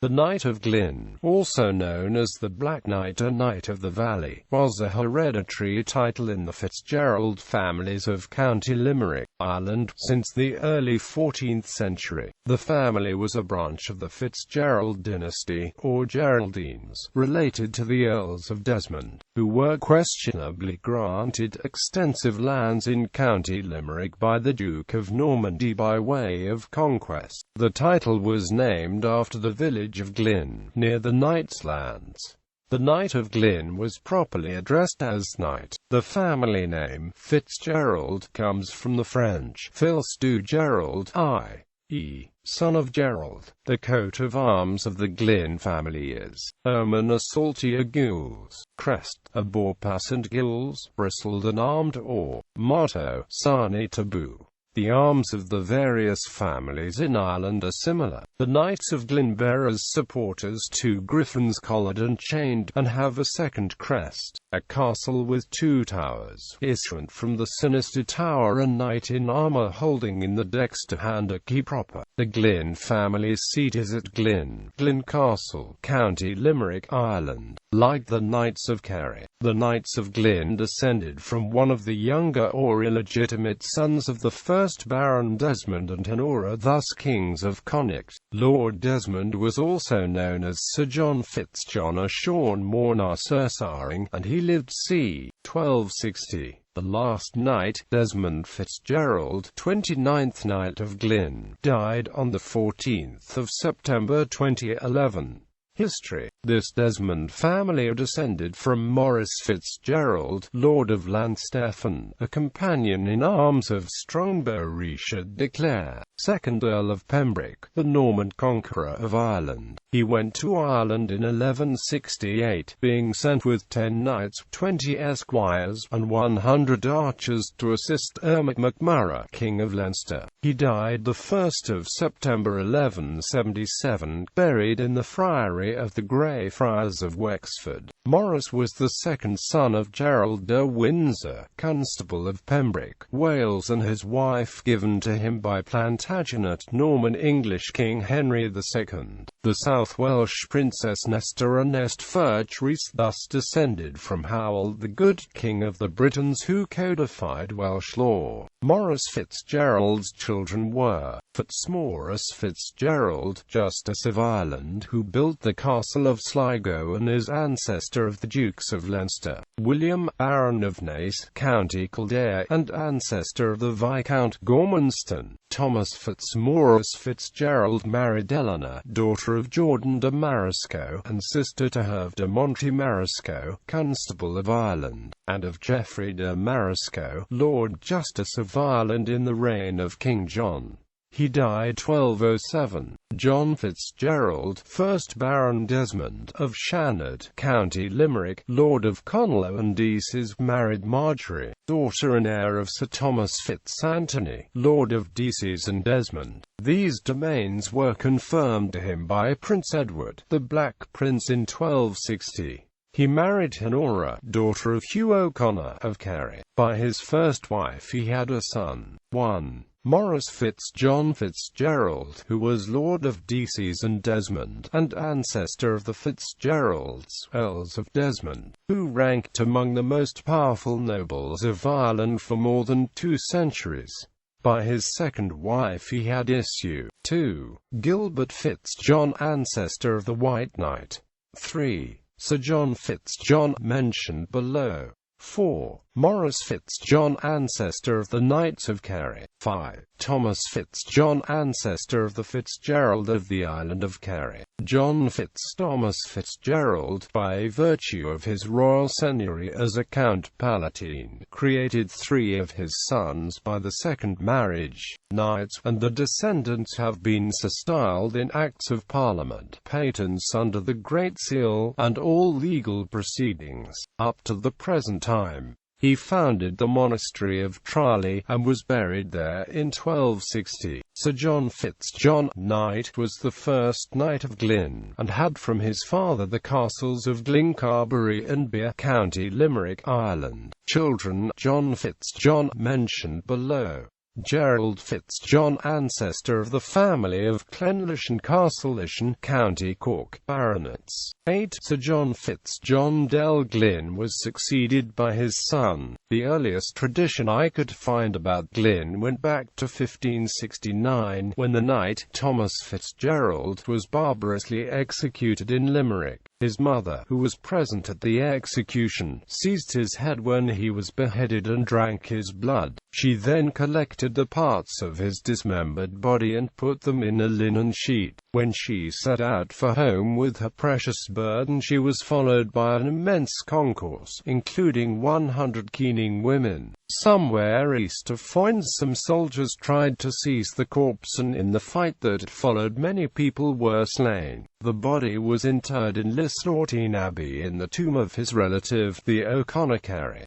The Knight of Glin, also known as the Black Knight or Knight of the Valley, was a hereditary title in the FitzGerald families of County Limerick, Ireland, since the early 14th century. The family was a branch of the FitzGerald dynasty, or Geraldines, related to the Earls of Desmond, who were questionably granted extensive lands in County Limerick by the Duke of Normandy by way of conquest. The title was named after the village of Glin, near the Knight's lands. The Knight of Glin was properly addressed as Knight. The family name, FitzGerald, comes from the French FitzGerald, i.e., son of Gerald. The coat of arms of the Glin family is ermine, a salty gules, crest, a boar pass and gills, bristled and armed, or motto, sane taboo. The arms of the various families in Ireland are similar. The Knights of Glin bear as supporters two griffins collared and chained, and have a second crest, a castle with two towers, issuant from the sinister tower, a knight in armour holding in the dexter hand a key proper. The Glin family's seat is at Glin, Glin Castle, County Limerick, Ireland. Like the Knights of Kerry, the Knights of Glin descended from one of the younger or illegitimate sons of the first Baron Desmond and Honora, thus kings of Connacht. Lord Desmond was also known as Sir John FitzJohn or Sean Morna Sursaring, and he lived c. 1260. The last knight, Desmond FitzGerald, 29th Knight of Glin, died on the 14th of September 2011. History. This Desmond family are descended from Maurice FitzGerald, Lord of lands.The, a companion in arms of Strongbow Richard de Clare, 2nd Earl of Pembroke, the Norman conqueror of Ireland. He went to Ireland in 1168, being sent with 10 knights, 20 esquires, and 100 archers to assist Ermach MacMurrough, King of Leinster. He died the 1st of September 1177, buried in the friary of the Grey Friars of Wexford. Maurice was the second son of Gerald de Windsor, Constable of Pembroke, Wales, and his wife, given to him by Plantagenet Norman English King Henry II. The South Welsh Princess Nestor Nest Furch Rees thus descended from Howell the Good, King of the Britons, who codified Welsh law. Maurice FitzGerald's children were Fitzmaurice FitzGerald, Justice of Ireland, who built the castle of Sligo and is ancestor of the Dukes of Leinster; William, Baron of Naas, County Kildare, and ancestor of the Viscount Gormanston. Thomas Fitzmaurice FitzGerald married Eleanor, daughter of Jordan de Marisco, and sister to Herve de Monte Marisco, Constable of Ireland, and of Geoffrey de Marisco, Lord Justice of Ireland in the reign of King John. He died 1207. John FitzGerald, 1st Baron Desmond, of Shannon, County Limerick, Lord of Conlow and Deases, married Marjorie, daughter and heir of Sir Thomas FitzAnthony, Lord of Deases and Desmond. These domains were confirmed to him by Prince Edward, the Black Prince, in 1260. He married Honora, daughter of Hugh O'Connor of Kerry. By his first wife he had a son. 1. Maurice FitzJohn FitzGerald, who was Lord of Deases and Desmond, and ancestor of the FitzGeralds, Earls of Desmond, who ranked among the most powerful nobles of Ireland for more than 2 centuries. By his second wife he had issue. 2. Gilbert FitzJohn, ancestor of the White Knight. 3. Sir John FitzJohn, mentioned below. 4. Maurice FitzJohn, ancestor of the Knights of Kerry. 5. Thomas FitzJohn, ancestor of the FitzGerald of the island of Kerry. John Thomas FitzGerald, by virtue of his royal seigneury as a Count Palatine, created 3 of his sons by the second marriage, knights, and the descendants have been so styled in Acts of Parliament, patents under the Great Seal, and all legal proceedings, up to the present time. He founded the monastery of Tralee, and was buried there in 1260. Sir John FitzJohn, Knight, was the first Knight of Glin, and had from his father the castles of Glencarbury and Bere, County Limerick, Ireland. Children: John FitzJohn, mentioned below. Gerald FitzGerald, ancestor of the family of Clenlish and Castlelishan, County Cork, baronets. 8. Sir John FitzGerald Glin was succeeded by his son. The earliest tradition I could find about Glin went back to 1569, when the knight Thomas FitzGerald was barbarously executed in Limerick. His mother, who was present at the execution, seized his head when he was beheaded and drank his blood. She then collected the parts of his dismembered body and put them in a linen sheet. When she set out for home with her precious burden, she was followed by an immense concourse, including 100 keening women. Somewhere east of Foynes, some soldiers tried to seize the corpse, and in the fight that followed many people were slain. The body was interred in Lissortine Abbey in the tomb of his relative, the O'Conachary.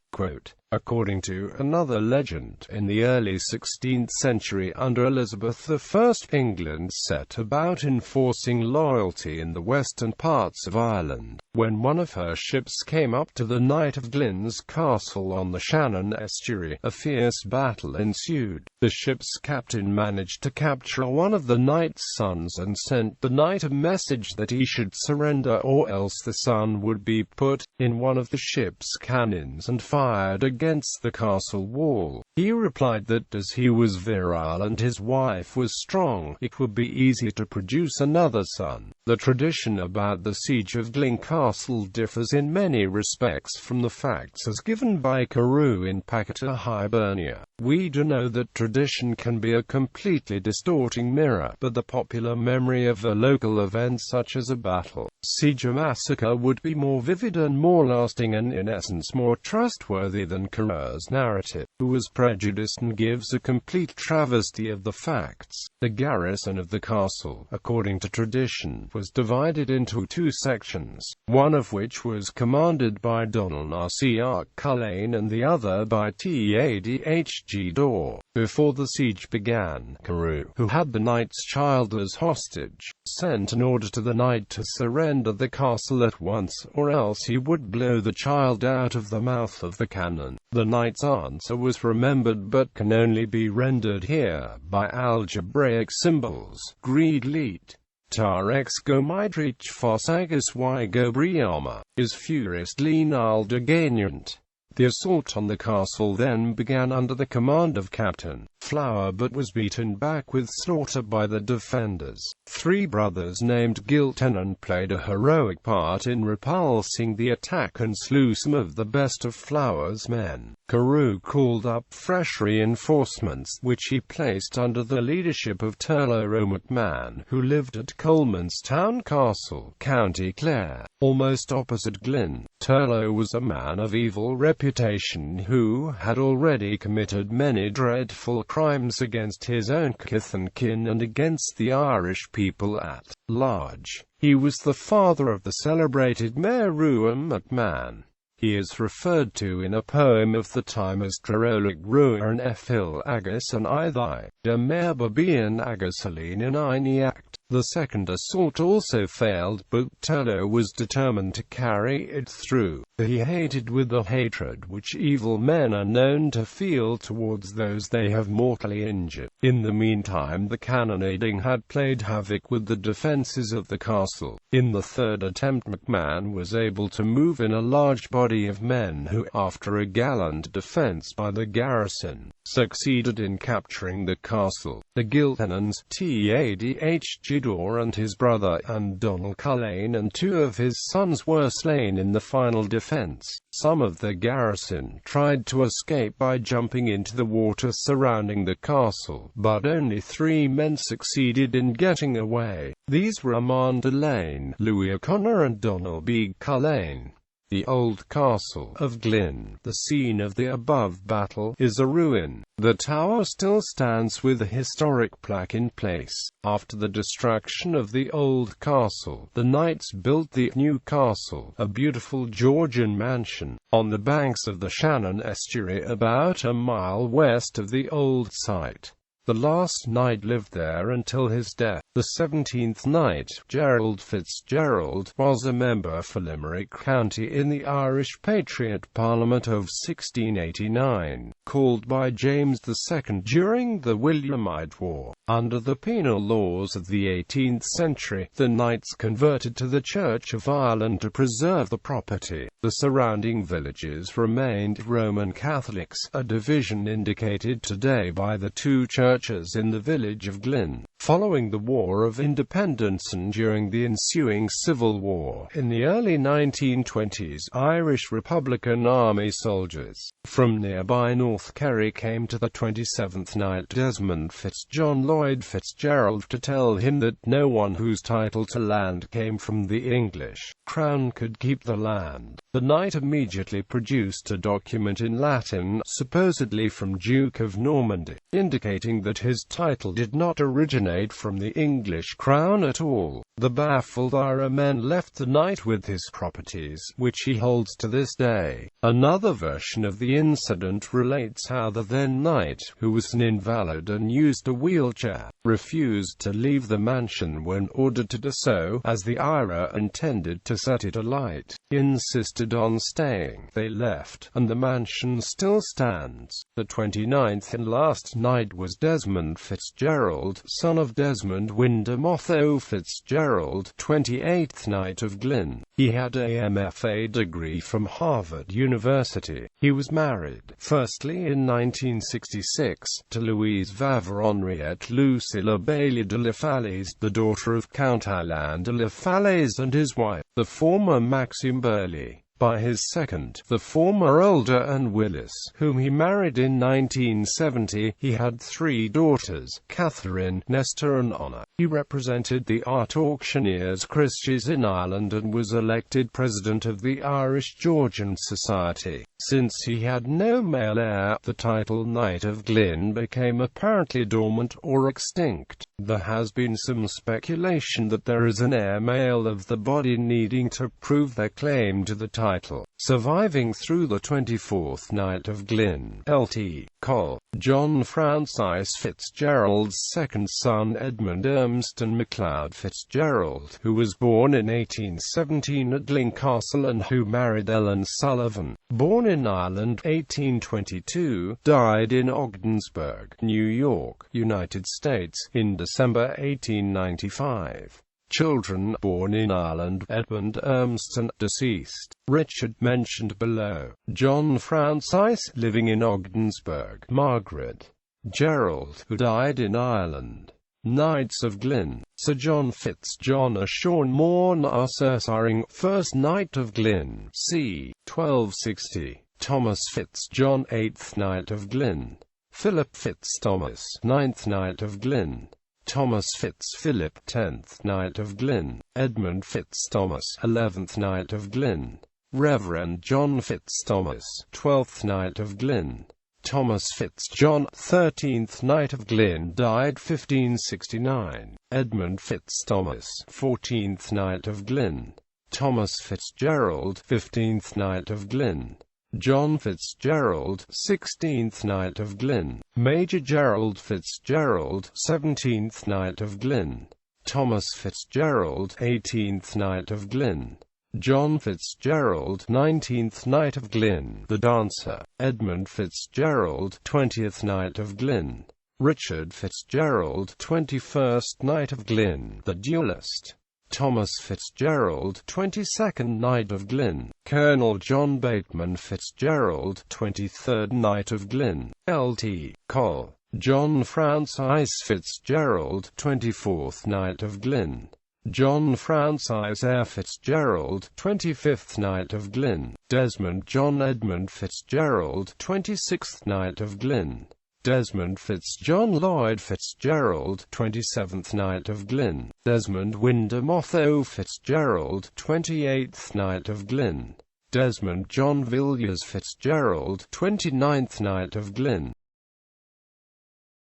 According to another legend, in the early 16th century under Elizabeth I, England set about enforcing loyalty in the western parts of Ireland. When one of her ships came up to the Knight of Glin's castle on the Shannon estuary, a fierce battle ensued. The ship's captain managed to capture one of the knight's sons and sent the knight a message that he should surrender or else the son would be put in one of the ship's cannons and fired against the castle wall. He replied that as he was virile and his wife was strong, it would be easy to produce another son. The tradition about the siege of Glin Castle differs in many respects from the facts as given by Carew in Paquita Hibernia. We do know that tradition can be a completely distorting mirror, but the popular memory of a local event such as a battle, siege or massacre would be more vivid and more lasting and in essence more trustworthy than Carew's narrative, who was prejudiced and gives a complete travesty of the facts. The garrison of the castle, according to tradition, was divided into two sections, one of which was commanded by Donald Narc Cullen and the other by Thadhg. Before the siege began, Carew, who had the knight's child as hostage, sent an order to the knight to surrender the castle at once, or else he would blow the child out of the mouth of the cannon. The knight's answer was remembered but can only be rendered here by algebraic symbols. Greed leet. Tar ex go midrich fos agus y go briama, is furist lean de gagnant. The assault on the castle then began under the command of Captain Flower, but was beaten back with slaughter by the defenders. 3 brothers named Giltenan played a heroic part in repulsing the attack and slew some of the best of Flower's men. Carew called up fresh reinforcements, which he placed under the leadership of Turlough MacMahon, who lived at Colemanstown Castle, County Clare, almost opposite Glin. Turlough was a man of evil reputation who had already committed many dreadful crimes against his own kith and kin and against the Irish people at large. He was the father of the celebrated Mayor Ruan MacMahon. He is referred to in a poem of the time as Trerolig Ruan Efil agus an Idai, de Mayor Babian agus Helene in Act. The second assault also failed, but Turlough was determined to carry it through. He hated with the hatred which evil men are known to feel towards those they have mortally injured. In the meantime, the cannonading had played havoc with the defences of the castle. In the third attempt, MacMahon was able to move in a large body of men who, after a gallant defence by the garrison, succeeded in capturing the castle. The Giltenans, Thadhg. And his brother, and Donald Cullen and 2 of his sons were slain in the final defence. Some of the garrison tried to escape by jumping into the water surrounding the castle, but only 3 men succeeded in getting away. These were Armand Delane, Louis O'Connor and Donald B. Cullen. The old castle of Glin, the scene of the above battle, is a ruin. The tower still stands with a historic plaque in place. After the destruction of the old castle, the knights built the new castle, a beautiful Georgian mansion, on the banks of the Shannon estuary about a mile west of the old site. The last knight lived there until his death. The 17th Knight, Gerald FitzGerald, was a member for Limerick County in the Irish Patriot Parliament of 1689, called by James II during the Williamite War. Under the penal laws of the 18th century, the knights converted to the Church of Ireland to preserve the property. The surrounding villages remained Roman Catholics, a division indicated today by the two churches in the village of Glin. Following the War of Independence and during the ensuing Civil War, in the early 1920s, Irish Republican Army soldiers from nearby North Kerry came to the 27th Knight Desmond John Lloyd FitzGerald to tell him that no one whose title to land came from the English crown could keep the land. The knight immediately produced a document in Latin, supposedly from Duke of Normandy, indicating that his title did not originate from the English crown at all. The baffled Irishmen left the knight with his properties, which he holds to this day. Another version of the incident relates how the then knight, who was an invalid and used a wheelchair, refused to leave the mansion when ordered to do so, as the IRA intended to set it alight. He insisted on staying. They left, and the mansion still stands. The 29th and last knight was Desmond FitzGerald, son of Desmond Wyndham Otho FitzGerald, 28th Knight of Glin. He had a MFA degree from Harvard University. He was married, firstly in 1966, to Louise Vavre Henriette Lucilla Bailey de la Falaise, the daughter of Count Alain de la Falaise and his wife, the former Maxime Burley. By his second, the former Earl Anne Willis, whom he married in 1970, he had three daughters, Catherine, Nesta and Honor. He represented the art auctioneers Christies in Ireland and was elected president of the Irish Georgian Society. Since he had no male heir, the title Knight of Glin became apparently dormant or extinct. There has been some speculation that there is an heir male of the body needing to prove their claim to the title. Surviving through the 24th Knight of Glin, Lt. Col. John Francis FitzGerald's second son Edmund Urmston MacLeod FitzGerald, who was born in 1817 at Glin Castle and who married Ellen Sullivan, born in Ireland 1822, died in Ogdensburg, New York, United States, in December 1895. Children born in Ireland: Edmund Urmston, deceased. Richard, mentioned below. John Francis, living in Ogdensburg. Margaret Gerald, who died in Ireland. Knights of Glin: Sir John FitzJohn Ashorn Morn Arsaring, 1st Knight of Glin, c. 1260. Thomas FitzJohn, 8th Knight of Glin. Philip FitzThomas, 9th Knight of Glin. Thomas FitzPhilip, 10th Knight of Glin. Edmund FitzThomas, 11th Knight of Glin. Reverend John FitzThomas, 12th Knight of Glin. Thomas FitzJohn, 13th Knight of Glin, died 1569. Edmund FitzThomas, 14th Knight of Glin. Thomas FitzGerald, 15th Knight of Glin. John FitzGerald, 16th Knight of Glin. Major Gerald FitzGerald, 17th Knight of Glin. Thomas FitzGerald, 18th Knight of Glin. John FitzGerald, 19th Knight of Glin, the dancer. Edmund FitzGerald, 20th Knight of Glin. Richard FitzGerald, 21st Knight of Glin, the duellist. Thomas FitzGerald, 22nd Knight of Glin. Colonel John Bateman FitzGerald, 23rd Knight of Glin. Lt. Col. John Francis FitzGerald, 24th Knight of Glin. John Francis Eyre FitzGerald, 25th Knight of Glin. Desmond John Edmund FitzGerald, 26th Knight of Glin. Desmond FitzJohn Lloyd FitzGerald, 27th Knight of Glin. Desmond Wyndham Otho FitzGerald, 28th Knight of Glin. Desmond John Villiers FitzGerald, 29th Knight of Glin.